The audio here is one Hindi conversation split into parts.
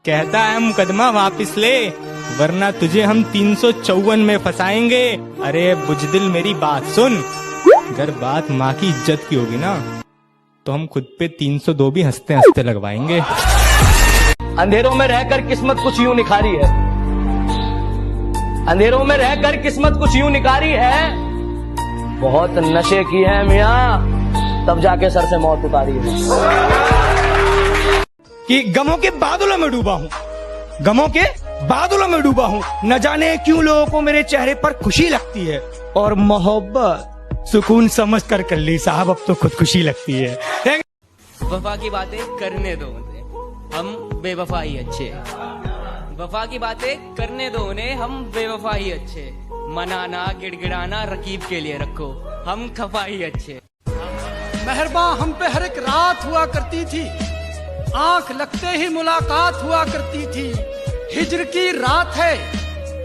कहता है मुकदमा वापिस ले, वरना तुझे हम 354 में फंसाएंगे। अरे बुजदिल मेरी बात सुन, अगर बात माँ की इज्जत की होगी ना तो हम खुद पे 302 भी हंसते हंसते लगवाएंगे। अंधेरों में रहकर किस्मत कुछ यूं निखारी है, अंधेरों में रहकर किस्मत कुछ यूं निखारी है, बहुत नशे की है मियाँ, तब जाके सर से मौत उतारी है। कि गमों के बादलों में डूबा हूँ, गमों के बादलों में डूबा हूँ, न जाने क्यों लोगों को मेरे चेहरे पर खुशी लगती है, और मोहब्बत सुकून समझ कर ली साहब, अब तो खुद खुशी लगती है। वफा की बातें करने दो उन्हें, हम बेवफा ही अच्छे। वफा की बातें करने दो उन्हें, हम बेवफा ही अच्छे। मनाना गिड़गिड़ाना रकीब के लिए रखो, हम खफा ही अच्छे। मेहरबा हम पे हर एक रात हुआ करती थी, आंख लगते ही मुलाकात हुआ करती थी। हिज्र की रात है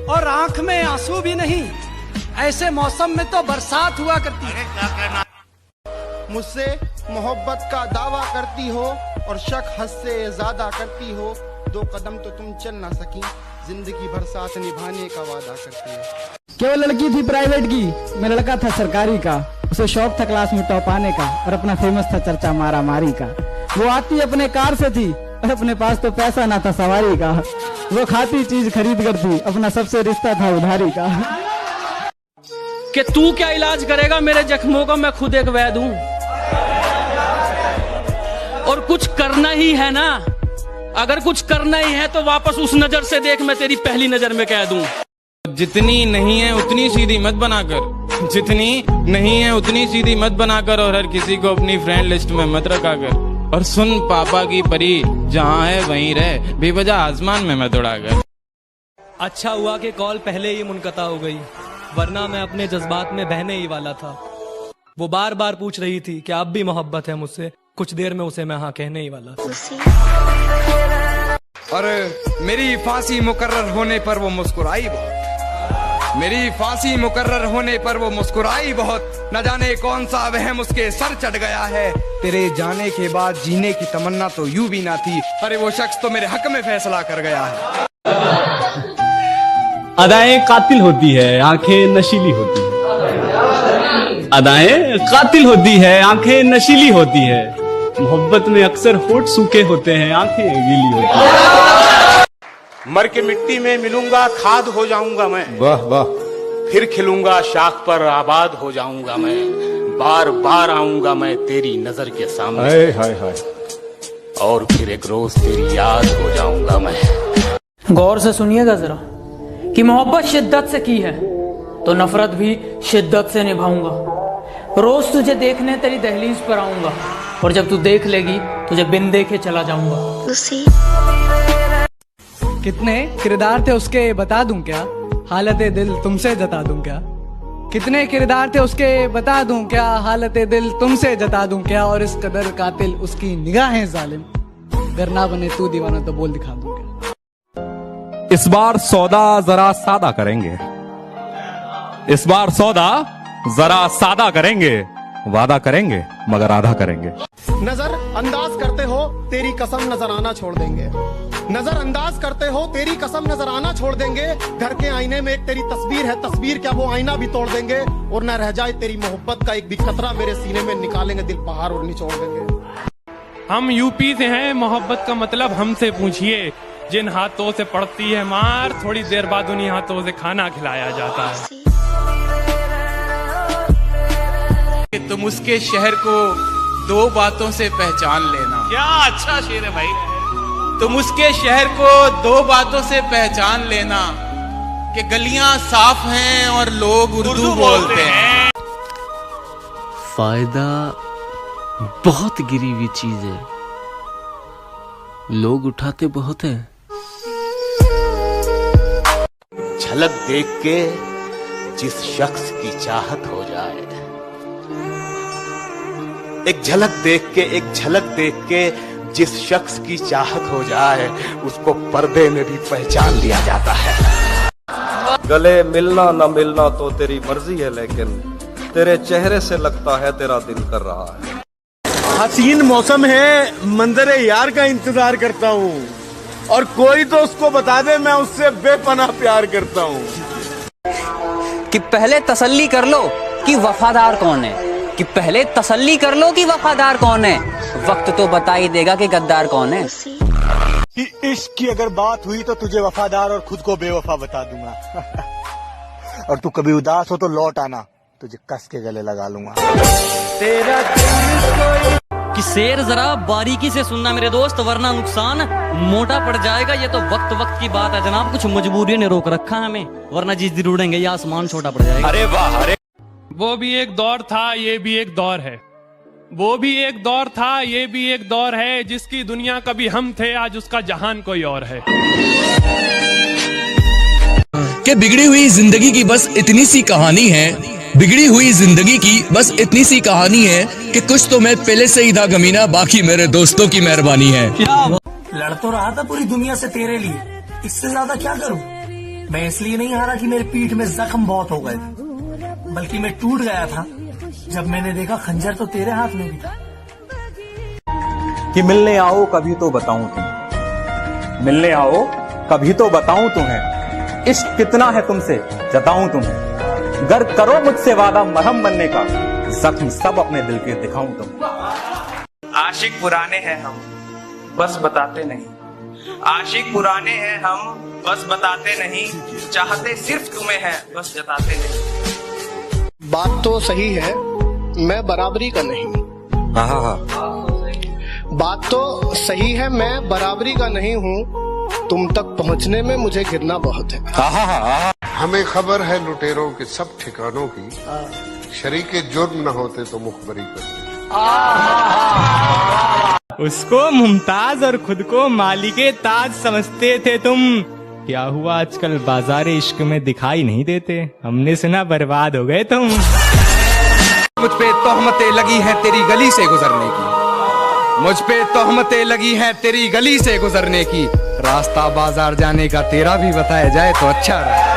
और आंख में आंसू भी नहीं, ऐसे मौसम में तो बरसात हुआ करती है। मुझसे मोहब्बत का दावा करती हो और शक हद से ज्यादा करती हो, 2 कदम तो तुम चल ना सकी, जिंदगी भर साथ निभाने का वादा करती है। केवल लड़की थी प्राइवेट की, मैं लड़का था सरकारी का, उसे शौक था क्लास में टॉप आने का, और अपना फेमस था चर्चा मारा मारी का। वो आती अपने कार से थी और अपने पास तो पैसा ना था सवारी का। वो खाती चीज खरीद कर थी, अपना सबसे रिश्ता था उधारी का। कि तू क्या इलाज करेगा मेरे जख्मों का, मैं खुद एक वैद हूँ। और कुछ करना ही है ना, अगर कुछ करना ही है तो वापस उस नजर से देख, मैं तेरी पहली नजर में कह दूं। जितनी नहीं है उतनी सीधी मत बनाकर, जितनी नहीं है उतनी सीधी मत बनाकर, और हर किसी को अपनी फ्रेंड लिस्ट में मत रखा कर। और सुन पापा की परी, जहाँ है वहीं रह, बेवजह आसमान में मत उड़ा कर। अच्छा हुआ कि कॉल पहले ही मुनक़ता हो गई, वरना मैं अपने जज्बात में बहने ही वाला था। वो बार बार पूछ रही थी कि आप भी मोहब्बत है मुझसे, कुछ देर में उसे मैं हाँ कहने ही वाला था। और मेरी फांसी मुकर्रर होने पर वो मुस्कुराई बहुत, मेरी फांसी मुकर्रर होने पर वो मुस्कुराई बहुत, न जाने कौन सा वहम उसके सर चढ़ गया है। तेरे जाने के बाद जीने की तमन्ना तो यूं भी ना थी, अरे वो शख्स तो मेरे हक में फैसला कर गया है। अदाएं कातिल होती है, आंखें नशीली होती है। अदाएं कातिल होती है, आंखें नशीली होती है। मोहब्बत में अक्सर होठ सूखे होते हैं, आंखें गीली होती है। मर के मिट्टी में मिलूंगा, खाद हो जाऊंगा मैं, वाह वाह, फिर खिलूंगा शाख पर आबाद हो जाऊंगा मैं, बार बार आऊंगा मैं तेरी नजर के सामने, हाय हाय हाय, और फिर एक रोज तेरी याद हो जाऊंगा मैं। गौर से सुनिएगा जरा कि मोहब्बत शिद्दत से की है तो नफरत भी शिद्दत से निभाऊंगा। रोज तुझे देखने तेरी दहलीज पर आऊंगा, और जब तू देख लेगी तुझे बिन देखे चला जाऊंगा। कितने किरदार थे उसके बता दूं क्या, हालत दिल तुमसे जता दूं क्या। कितने किरदार थे उसके बता दूं क्या, हालत दिल तुमसे जता दूं क्या। और इस कदर कातिल उसकी निगाहें जालिम, अगर ना बने तू दीवाना तो बोल दिखा दूं क्या। इस बार सौदा जरा सादा करेंगे, इस बार सौदा जरा सादा करेंगे, वादा करेंगे मगर आधा करेंगे। नजर अंदाज करते हो तेरी कसम नजर आना छोड़ देंगे, नजर अंदाज करते हो तेरी कसम नजर आना छोड़ देंगे। घर के आईने में एक तेरी तस्वीर है, तस्वीर क्या वो आईना भी तोड़ देंगे, और न रह जाए तेरी मोहब्बत का एक भी कतरा मेरे सीने में, निकालेंगे दिल पहाड़ और निचोड़ देंगे। हम यूपी से हैं, मोहब्बत का मतलब हमसे पूछिए। जिन हाथों से पड़ती है मार, थोड़ी देर बाद उन्हीं हाथों से खाना खिलाया जाता है। तुम उसके शहर को 2 बातों से पहचान लेना। क्या अच्छा शेर है भाई। तुम उसके शहर को 2 बातों से पहचान लेना, कि गलियां साफ हैं और लोग उर्दू बोलते हैं। फायदा बहुत गिरी हुई चीज है, लोग उठाते बहुत हैं। झलक देख के जिस शख्स की चाहत हो जाए, एक झलक देख के जिस शख्स की चाहत हो जाए, उसको पर्दे में भी पहचान लिया जाता है। गले मिलना न मिलना तो तेरी मर्जी है, लेकिन तेरे चेहरे से लगता है तेरा दिल कर रहा है। हसीन मौसम है, मंजरे यार का इंतजार करता हूँ। और कोई तो उसको बता दे मैं उससे बेपनाह प्यार करता हूँ। कि पहले तसल्ली कर लो कि वफादार कौन है, कि पहले तसल्ली कर लो कि वफादार कौन है, वक्त तो बता ही देगा कि गद्दार कौन है। कि इश्क की अगर बात हुई तो तुझे वफादार और खुद को बेवफा बता दूंगा। और तू कभी उदास हो तो लौट आना, तुझे कस के गले लगा लूंगा। तेरा कि शेर जरा बारीकी से सुनना मेरे दोस्त, वरना नुकसान मोटा पड़ जाएगा। ये तो वक्त वक्त की बात है जनाब, कुछ मजबूरियों ने रोक रखा है हमें, वरना जिस दिन उड़ेंगे ये आसमान छोटा पड़ जाएगा। अरे वाह, अरे वो भी एक दौर था, ये भी एक दौर है। वो भी एक दौर था, ये भी एक दौर है। जिसकी दुनिया कभी हम थे, आज उसका जहान कोई और है। कि बिगड़ी हुई जिंदगी की बस इतनी सी कहानी है, बिगड़ी हुई जिंदगी की बस इतनी सी कहानी है कि कुछ तो मैं पहले से ही था गमीना, बाकी मेरे दोस्तों की मेहरबानी है। लड़ तो रहा था पूरी दुनिया से तेरे लिए, इससे ज्यादा क्या करूं? मैं इसलिए नहीं हारा कि मेरी पीठ में जख्म बहुत हो गए थे, बल्कि मैं टूट गया था जब मैंने देखा खंजर तो तेरे हाथ में भी था। कि मिलने आओ कभी तो बताऊं तुम्हें, मिलने आओ कभी तो बताऊं तुम्हें, इश्क कितना है तुमसे जताऊं तुम्हें। गर करो मुझसे वादा मरहम बनने का, जख्म सब अपने दिल के दिखाऊं तुम। आशिक पुराने हैं हम, बस बताते नहीं। आशिक पुराने हैं हम, बस बताते नहीं। चाहते सिर्फ तुम्हें है, बस जताते नहीं। बात तो सही है, मैं बराबरी का नहीं। बात तो सही है, मैं बराबरी का नहीं हूँ। तुम तक पहुँचने में मुझे गिरना बहुत है। हमें खबर है लुटेरों के सब ठिकानों की, शरीके जुर्म न होते तो मुखबरी करते। उसको मुमताज और खुद को मालिके ताज समझते थे तुम। क्या हुआ आजकल बाजार इश्क में दिखाई नहीं देते, हमने सुना बर्बाद हो गए तुम। मुझ पे तोहमतें लगी हैं तेरी गली से गुजरने की, मुझ पे तोहमतें लगी हैं तेरी गली से गुजरने की। रास्ता बाजार जाने का तेरा भी बताया जाए तो अच्छा रहा।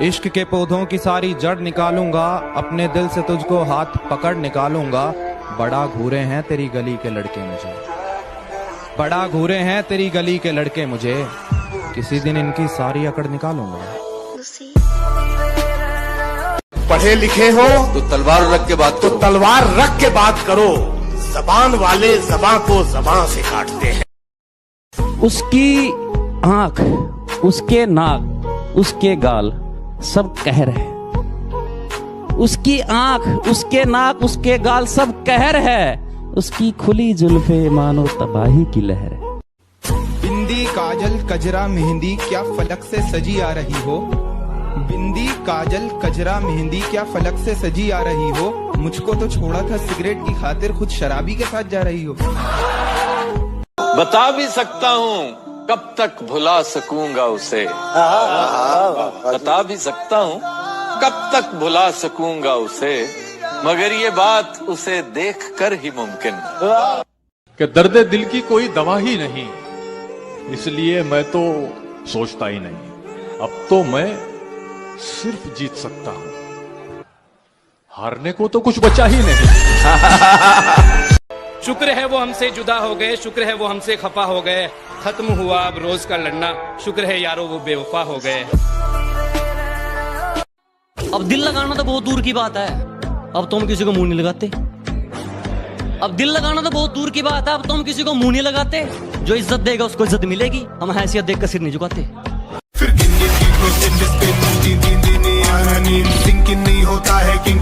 इश्क के पौधों की सारी जड़ निकालूंगा, अपने दिल से तुझको हाथ पकड़ निकालूंगा। बड़ा घूरे हैं तेरी गली के लड़के मुझे, बड़ा घूरे हैं तेरी गली के लड़के मुझे। किसी दिन इनकी सारी अकड़ निकालूंगा। पढ़े लिखे हो तो तलवार रख के बात करो, तो तलवार रख के बात करो। जबान वाले जबान को जबान से काटते हैं। उसकी आंख, उसके नाक, उसके गाल सब कहर है। उसकी आंख, उसके नाक, उसके गाल सब कहर है। उसकी खुली जुल्फे मानो तबाही की लहर है। बिंदी काजल कजरा मेहंदी क्या फलक से सजी आ रही हो, बिंदी काजल कजरा मेहंदी क्या फलक से सजी आ रही हो। मुझको तो छोड़ा था सिगरेट की खातिर, खुद शराबी के साथ जा रही हो। बता भी सकता हूँ कब तक भुला सकूंगा उसे, बता भी सकता हूँ कब तक भुला सकूंगा उसे, मगर ये बात उसे देख कर ही मुमकिन कि दर्द दिल की कोई दवा ही नहीं, इसलिए मैं तो सोचता ही नहीं। अब तो मैं सिर्फ जीत सकता हूँ, हारने को तो कुछ बचा ही नहीं। शुक्र है वो हमसे जुदा हो गए, शुक्र है वो हमसे खफा हो गए। खत्म हुआ अब रोज का लड़ना, शुक्र है यारो वो बेवफा हो गए। अब दिल लगाना तो बहुत दूर की बात है, अब तो हम किसी को मुंह नहीं लगाते। अब दिल लगाना तो बहुत दूर की बात है, अब तो हम किसी को मुंह नहीं लगाते। जो इज्जत देगा उसको इज्जत मिलेगी, हम हैसियत देख कर सिर नहीं झुकाते। नहीं होता है किंग